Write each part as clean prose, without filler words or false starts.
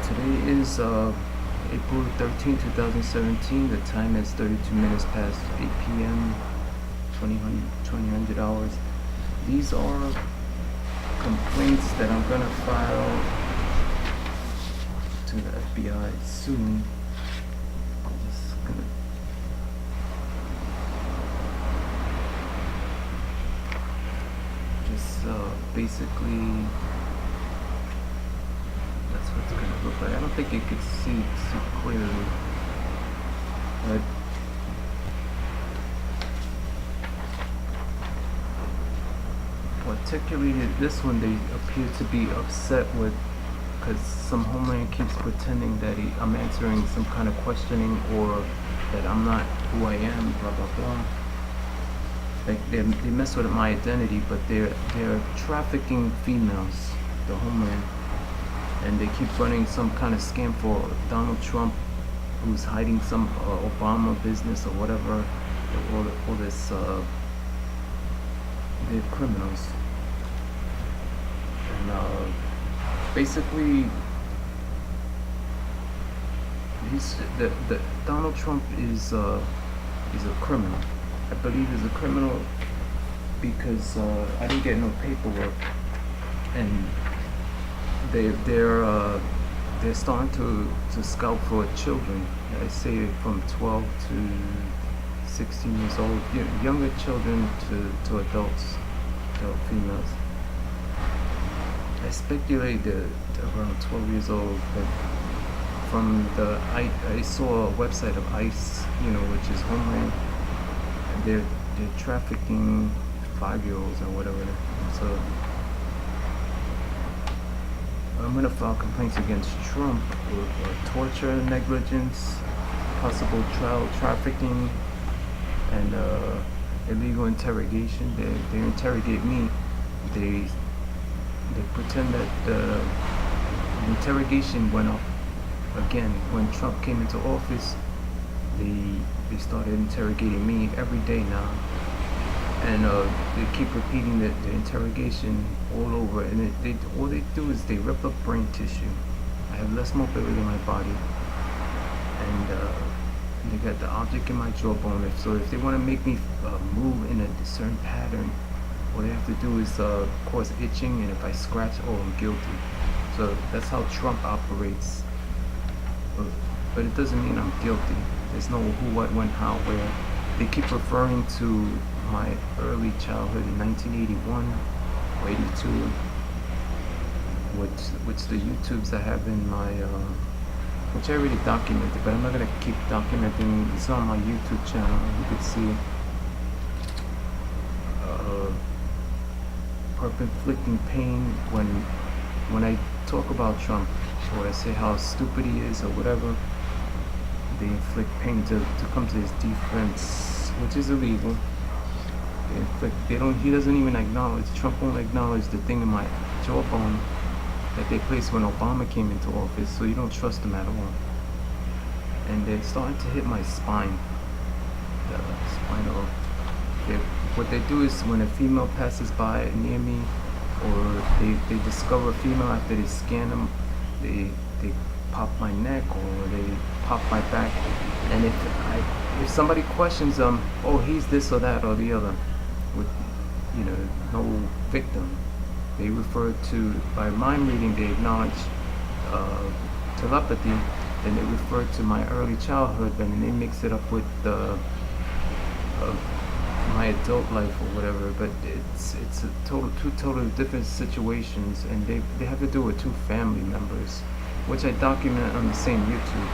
Today is April 13, 2017. The time is 32 minutes past 8 p.m. 2000 hours. These are complaints that I'm gonna file to the FBI soon. I'm just gonna basically that's what it's gonna look like. I don't think you could see super clearly, but particularly this one they appear to be upset with because some homeland keeps pretending that I'm answering some kind of questioning or that I'm not who I am, blah blah blah. Like they mess with my identity, but they're trafficking females, the homeland, and they keep running some kind of scam for Donald Trump, who's hiding some Obama business or whatever. All this, they're criminals, and basically, the Donald Trump is a criminal. I believe he's a criminal because I didn't get no paperwork, and they're starting to scout for children. I say from 12 to 16 years old, younger children to adults, adult females. I speculate that around 12 years old, but from I saw a website of ICE, which is Homeland. They're trafficking 5-year-olds or whatever. So I'm gonna file complaints against Trump for torture, negligence, possible child trafficking, and illegal interrogation. They interrogate me. They pretend that the interrogation went up again when Trump came into office. They started interrogating me every day now, and they keep repeating the interrogation all over. And all they do is they rip up brain tissue. I have less mobility in my body, and they got the object in my jawbone. So if they want to make me move in a certain pattern, all they have to do is cause itching, and if I scratch, I'm guilty. So that's how Trump operates. But it doesn't mean I'm guilty. There's no who, what, when, how, where. They keep referring to my early childhood in 1981 or 82, which the YouTubes I have in my, which I already documented, but I'm not gonna keep documenting. It's on my YouTube channel. You could see inflicting pain when I talk about Trump, or I say how stupid he is or whatever. They inflict pain to come to his defense, which is illegal. He doesn't even acknowledge, Trump won't acknowledge the thing in my jawbone that they placed when Obama came into office, so you don't trust them at all. And they're starting to hit my spine, the spinal. What they do is when a female passes by near me, or they discover a female after they scan them, they pop my neck or they pop my back, and if somebody questions them, he's this or that or the other, with no victim, they refer to, by mind reading, they acknowledge telepathy, and they refer to my early childhood, and they mix it up with my adult life or whatever. But it's two totally different situations, and they have to do with two family members, which I document on the same YouTube.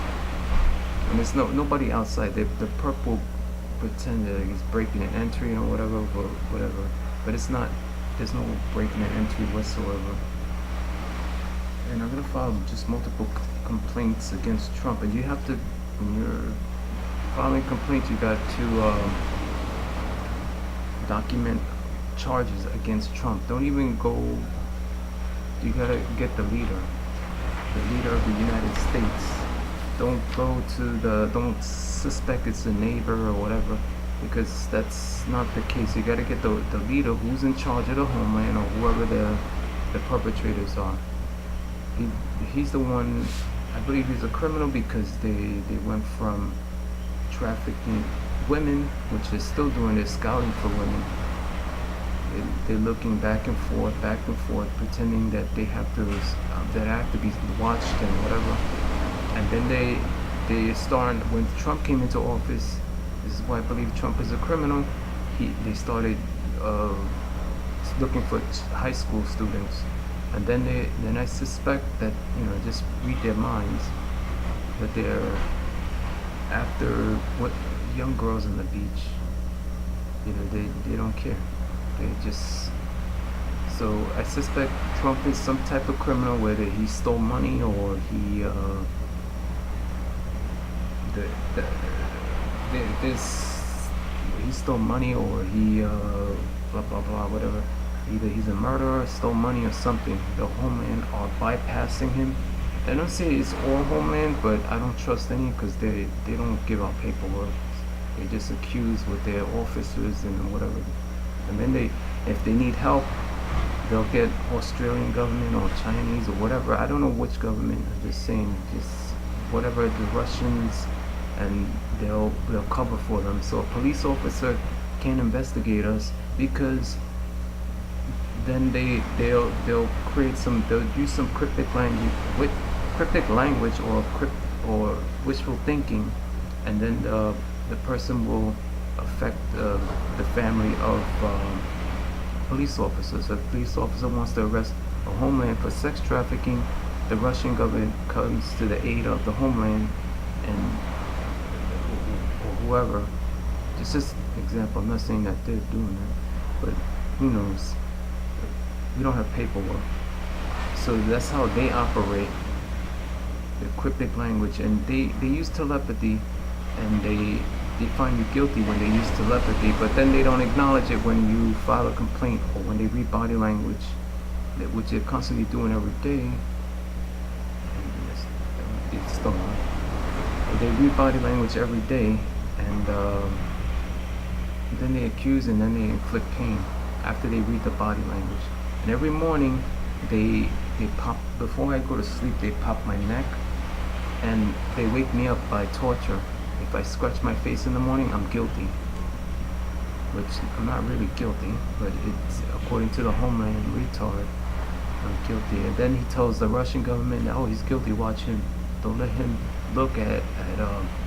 And there's nobody outside. The purple pretend that he's breaking an entry or whatever. But it's not. There's no breaking an entry whatsoever. And I'm gonna file just multiple complaints against Trump. And you have to, when you're filing complaints, you got to document charges against Trump. Don't even go. You gotta get the leader of the United States. Don't suspect it's a neighbor or whatever, because that's not the case. You gotta get the leader who's in charge of the homeland, or whoever the perpetrators are. He's the one I believe he's a criminal because they went from trafficking women, which is still doing their scouting for women. They're looking back and forth, pretending that they have to that have to be watched and whatever. And then they started when Trump came into office. This is why I believe Trump is a criminal. They started looking for high school students, and then I suspect that just read their minds that they're after what young girls on the beach. They don't care. They just so I suspect Trump is some type of criminal, whether he stole money or he stole money or he blah blah blah whatever. Either he's a murderer, stole money or something. The homeland are bypassing him. I don't say it's all homeland, but I don't trust any because they don't give out paperwork. They just accuse with their officers and whatever. And then if they need help, they'll get Australian government or Chinese or whatever. I don't know which government. I'm just saying, just whatever the Russians, and they'll cover for them. So a police officer can't investigate us because then they'll use some cryptic language or wishful thinking, and then the person will affect the family of police officers. If a police officer wants to arrest a homeland for sex trafficking, the Russian government comes to the aid of the homeland and or whoever. Just an example. I'm not saying that they're doing that, but who knows? We don't have paperwork, so that's how they operate. The cryptic language, and they use telepathy, and they find you guilty when they use telepathy, but then they don't acknowledge it when you file a complaint or when they read body language, which they're constantly doing every day. It's still on. They read body language every day, and then they accuse and then they inflict pain after they read the body language. And every morning they pop, before I go to sleep, they pop my neck and they wake me up by torture. If I scratch my face in the morning, I'm guilty, which I'm not really guilty, but it's according to the homeland retard, I'm guilty. And then he tells the Russian government, oh, he's guilty, watch him. Don't let him look at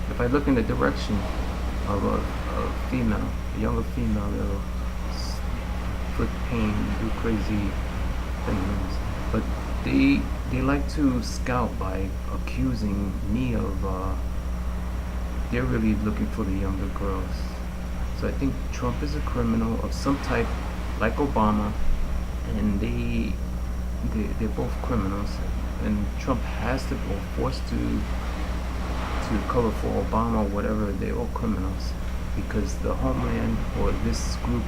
if I look in the direction of a female, a younger female, they'll inflict pain, do crazy things. But they like to scout by accusing me of they're really looking for the younger girls. So I think Trump is a criminal of some type, like Obama, and they're both criminals, and Trump has to go forced to cover for Obama or whatever. They're all criminals because the homeland or this group,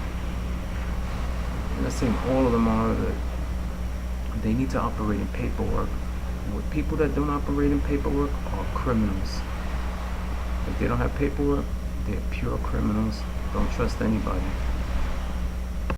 I'm not saying all of them are, they need to operate in paperwork. With people that don't operate in paperwork are criminals. If they don't have paperwork, they're pure criminals. Don't trust anybody.